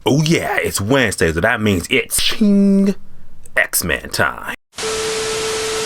Oh yeah, it's Wednesday, so that means it's ching X-Men time.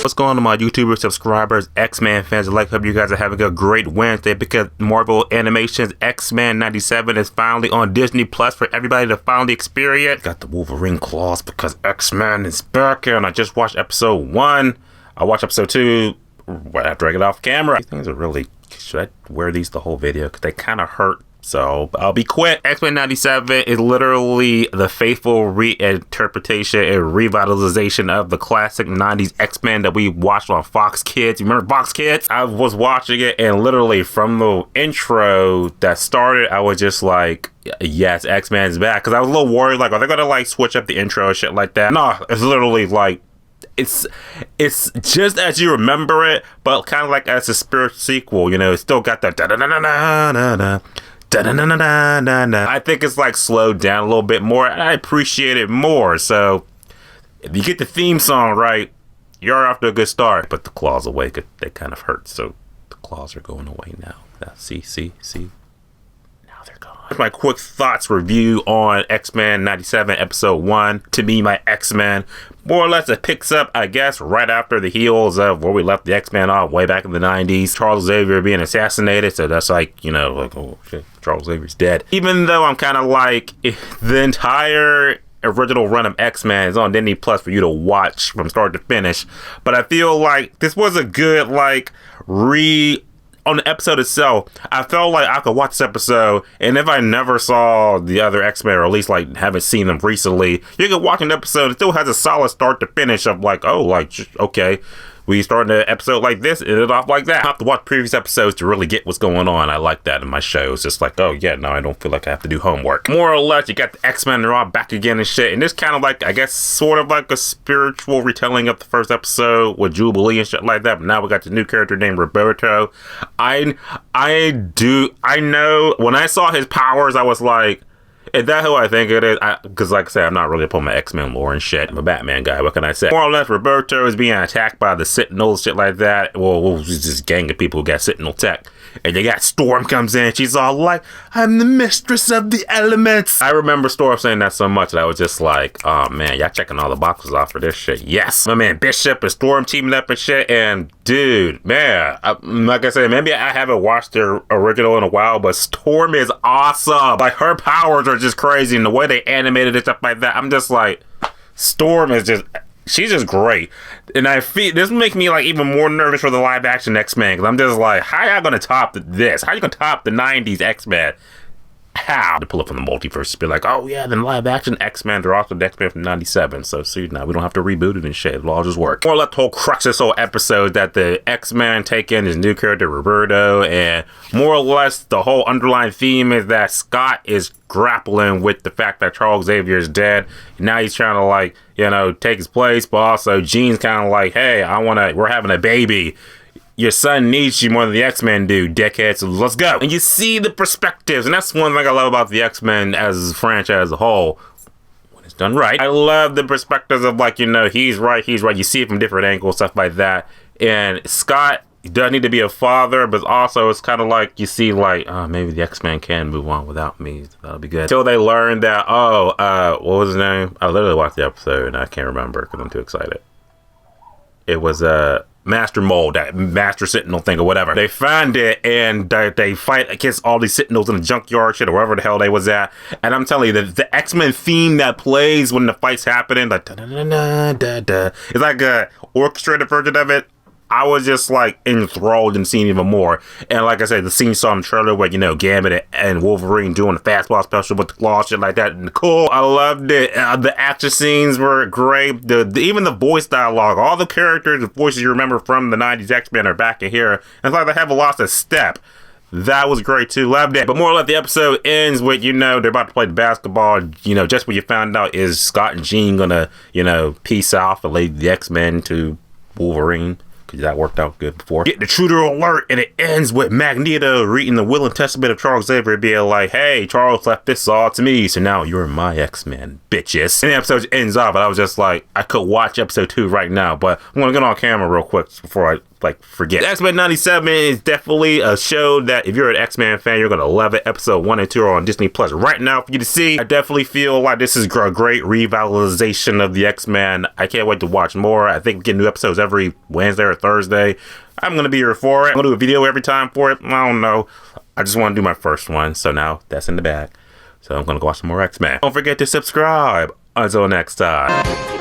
What's going on, my YouTuber subscribers, X-Men fans alike? Hope you guys are having a great Wednesday because Marvel Animation's X-Men 97 is finally on Disney Plus for everybody to finally experience. Got the Wolverine claws because X-Men is back, and I just watched episode 1. I watched episode 2 right after I get off camera. These things are really, should I wear these the whole video? Because they kind of hurt. So I'll be quick. X-Men 97 is literally the faithful reinterpretation and revitalization of the classic 90s X-Men that we watched on Fox Kids. You remember Fox Kids? I was watching it, and literally from the intro that started, I was just like, yes, X-Men's back. Because I was a little worried, like, are they going to like switch up the intro and shit like that? No, it's literally like, it's just as you remember it, but kind of like as a spiritual sequel. You know, it's still got that da-da-da-da-da-da-da. I think it's like slowed down a little bit more, and I appreciate it more. So if you get the theme song right, you're off to a good start. But the claws away, they kind of hurt, so the claws are going away now. See, now they're gone. Here's my quick thoughts review on X-Men 97 episode 1. To me, my X-Men, more or less, it picks up, I guess, right after the heels of where we left the X-Men off way back in the 90s. Charles Xavier being assassinated, so that's like, you know, like, oh shit, Charles Xavier's dead. Even though I'm kind of like, the entire original run of X-Men is on Disney Plus for you to watch from start to finish, but I feel like this was a good, like, on the episode itself, I felt like I could watch this episode, and if I never saw the other X-Men, or at least like haven't seen them recently, you can watch an episode. It still has a solid start to finish of like, oh, like, okay, we started an episode like this, ended it off like that. I have to watch previous episodes to really get what's going on. I like that in my shows. Just like, oh yeah, no, I don't feel like I have to do homework. More or less, you got the X-Men, they're all back again and shit. And this kind of like, I guess, sort of like a spiritual retelling of the first episode with Jubilee and shit like that. But now we got the new character named Roberto. I know when I saw his powers, I was like, is that who I think it is? Because like I said, I'm not really upon my X-Men lore and shit. I'm a Batman guy. What can I say? More or less, Roberto is being attacked by the Sentinels, shit like that. Well, it's just a gang of people who got Sentinel tech. And they got Storm comes in. She's all like, I'm the mistress of the elements. I remember Storm saying that so much that I was just like, oh man, y'all checking all the boxes off for this shit. Yes. My man Bishop and Storm teaming up and shit. And dude, man, like I said, maybe I haven't watched the original in a while, but Storm is awesome. Like, her powers are just crazy, and the way they animated it, stuff like that, I'm just like, Storm is just, she's just great. And I feel this makes me like even more nervous for the live action X-Men, because I'm just like, how y'all gonna top this? How you gonna top the 90s X-Men? How to pull up from the multiverse to be like, oh yeah, then live action X-Men, they're also the X-Men from 97. So see, now we don't have to reboot it and shit. It'll all just work. More or less, the whole crux of this whole episode that the X-Men take in his new character Roberto, and more or less the whole underlying theme is that Scott is grappling with the fact that Charles Xavier is dead. Now he's trying to, like, you know, take his place, but also Jean's kind of like, hey, we're having a baby. Your son needs you more than the X-Men do, dickhead, so let's go. And you see the perspectives, and that's one thing I love about the X-Men as a franchise as a whole. When it's done right, I love the perspectives of, like, you know, he's right. You see it from different angles, stuff like that. And Scott does need to be a father, but also it's kind of like you see, like, oh, maybe the X-Men can move on without me. So that'll be good. Until they learn that, what was his name? I literally watched the episode and I can't remember because I'm too excited. It was Master Mold, that Master Sentinel thing or whatever. They find it and they fight against all these Sentinels in the junkyard shit or wherever the hell they was at. And I'm telling you, the X-Men theme that plays when the fight's happening, like da-da-da-da-da-da, it's like a orchestrated version of it. I was just like enthralled and seeing even more. And like I said, the scene saw in the trailer where, you know, Gambit and Wolverine doing the fastball special with the claw, shit like that. And cool. I loved it. The action scenes were great. Even the voice dialogue, all the characters, the voices you remember from the 90s X-Men are back in here. And it's like they haven't lost a step. That was great too. Loved it. But more or less, the episode ends with, you know, they're about to play the basketball. You know, just what you found out is Scott and Jean gonna, you know, peace out and lead the X-Men to Wolverine. Because that worked out good before. Get the intruder alert, and it ends with Magneto reading the will and testament of Charles Xavier being like, hey, Charles left this all to me, so now you're my X-Men, bitches. And the episode ends off, but I was just like, I could watch episode 2 right now, but I'm going to get on camera real quick before I like forget. X-Men 97 is definitely a show that if you're an X-Men fan, you're gonna love it. Episode 1 and 2 are on Disney Plus right now for you to see. I definitely feel like this is a great revitalization of the X-Men. I can't wait to watch more. I think we get new episodes every Wednesday or Thursday. I'm gonna be here for it. I'm gonna do a video every time for it. I don't know. I just want to do my first one, so now that's in the bag. So I'm gonna go watch some more X-Men. Don't forget to subscribe. Until next time.